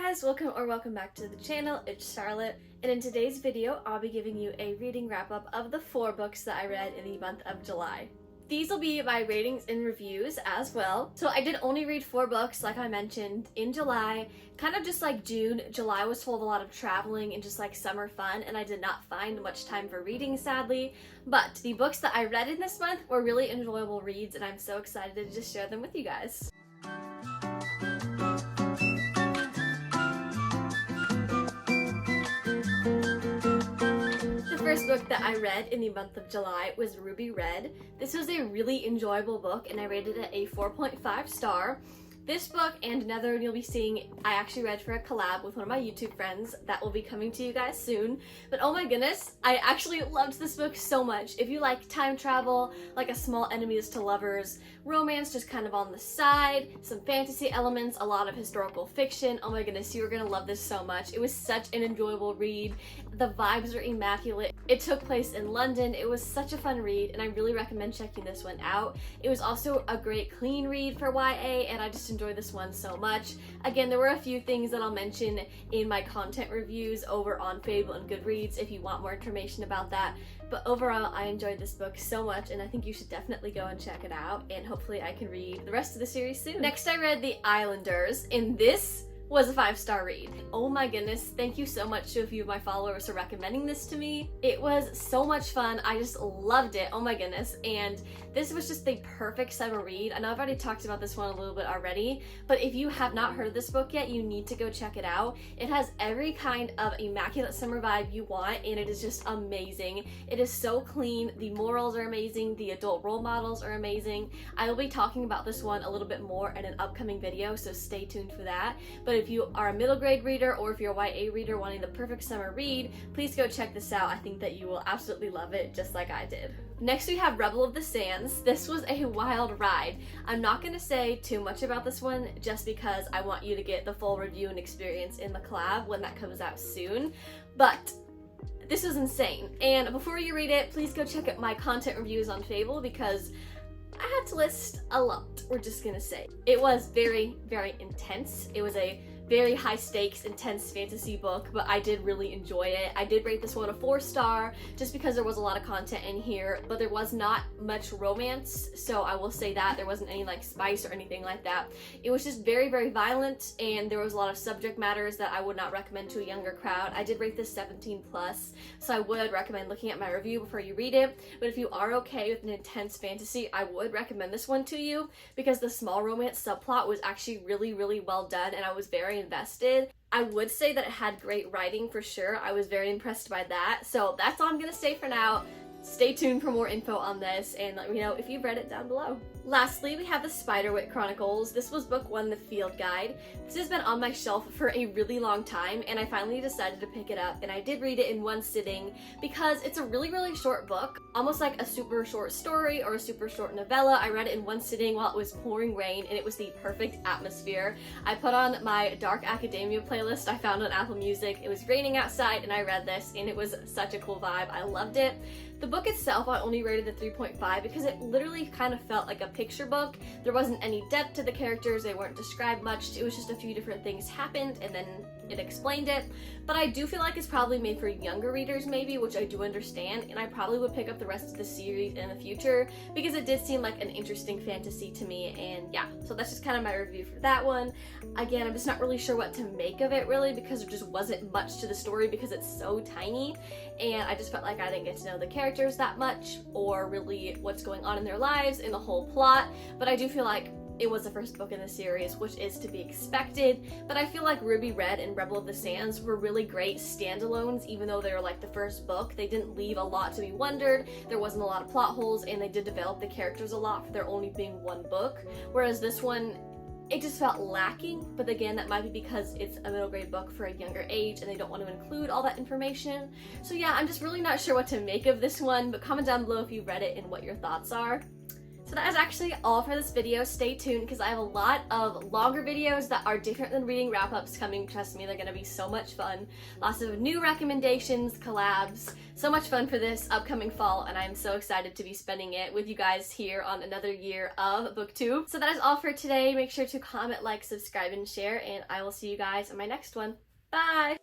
guys, welcome back to the channel. It's Charlotte, and in today's video I'll be giving you a reading wrap-up of the 4 books that I read in the month of July. These will be my ratings and reviews as well. So I did only read 4 books, like I mentioned, in July. Kind of just like June, July was full of a lot of traveling and just like summer fun, and I did not find much time for reading, sadly. But the books that I read in this month were really enjoyable reads, and I'm so excited to just share them with you guys. The first book that I read in the month of July was Ruby Red. This was a really enjoyable book, and I rated it a 4.5 star. This book and another one you'll be seeing, I actually read for a collab with one of my YouTube friends that will be coming to you guys soon. But oh my goodness, I actually loved this book so much. If you like time travel, like A Small Enemies to Lovers, romance just kind of on the side, some fantasy elements, a lot of historical fiction, oh my goodness, you are gonna love this so much. It was such an enjoyable read. The vibes are immaculate. It took place in London. It was such a fun read, and I really recommend checking this one out. It was also a great clean read for YA, and I just enjoyed this one so much. Again, there were a few things that I'll mention in my content reviews over on Fable and Goodreads if you want more information about that. But overall, I enjoyed this book so much, and I think you should definitely go and check it out, and hopefully I can read the rest of the series soon. Next, I read The Islanders, and this was a 5-star read. Oh my goodness, thank you so much to a few of my followers for recommending this to me. It was so much fun. I just loved it. Oh my goodness. And this was just the perfect summer read. I know I've already talked about this one a little bit already, but if you have not heard this book yet, you need to go check it out. It has every kind of immaculate summer vibe you want, and it is just amazing. It is so clean. The morals are amazing. The adult role models are amazing. I will be talking about this one a little bit more in an upcoming video, so stay tuned for that. But if you are a middle grade reader or if you're a YA reader wanting the perfect summer read, please go check this out. I think that you will absolutely love it just like I did. Next we have Rebel of the Sands. This was a wild ride. I'm not going to say too much about this one just because I want you to get the full review and experience in the collab when that comes out soon, but this was insane. And before you read it, please go check out my content reviews on Fable because I had to list a lot, we're just gonna say. It was very, very intense. It was a very high stakes, intense fantasy book, but I did really enjoy it. I did rate this one a 4-star just because there was a lot of content in here, but there was not much romance, so I will say that. There wasn't any like spice or anything like that. It was just very, very violent, and there was a lot of subject matters that I would not recommend to a younger crowd. I did rate this 17+, so I would recommend looking at my review before you read it, but if you are okay with an intense fantasy, I would recommend this one to you because the small romance subplot was actually really, really well done, and I was very invested. I would say that it had great writing for sure. I was very impressed by that. So that's all I'm gonna say for now. Stay tuned for more info on this and let me know if you've read it down below. Lastly, we have the Spiderwick Chronicles. This was book 1, the field guide. This has been on my shelf for a really long time, and I finally decided to pick it up, and I did read it in one sitting because it's a really, really short book, almost like a super short story or a super short novella. I read it in one sitting while it was pouring rain, and it was the perfect atmosphere. I put on my Dark Academia playlist I found on Apple Music. It was raining outside, and I read this, and it was such a cool vibe. I loved it. The book itself, I only rated a 3.5 because it literally kind of felt like a picture book. There wasn't any depth to the characters, they weren't described much, it was just a few different things happened and then it explained it. But I do feel like it's probably made for younger readers maybe, which I do understand, and I probably would pick up the rest of the series in the future because it did seem like an interesting fantasy to me, and yeah, so that's just kind of my review for that one. Again, I'm just not really sure what to make of it really because there just wasn't much to the story because it's so tiny, and I just felt like I didn't get to know the characters that much or really what's going on in their lives and the whole plot, but I do feel like it was the first book in the series, which is to be expected, but I feel like Ruby Red and Rebel of the Sands were really great standalones, even though they were like the first book. They didn't leave a lot to be wondered, there wasn't a lot of plot holes, and they did develop the characters a lot for there only being one book, whereas this one, it just felt lacking, but again, that might be because it's a middle grade book for a younger age and they don't want to include all that information. So yeah, I'm just really not sure what to make of this one, but comment down below if you've read it and what your thoughts are. So that is actually all for this video. Stay tuned because I have a lot of longer videos that are different than reading wrap-ups coming. Trust me, they're gonna be so much fun. Lots of new recommendations, collabs, so much fun for this upcoming fall, and I'm so excited to be spending it with you guys here on another year of BookTube. So that is all for today. Make sure to comment, like, subscribe, and share, and I will see you guys in my next one. Bye!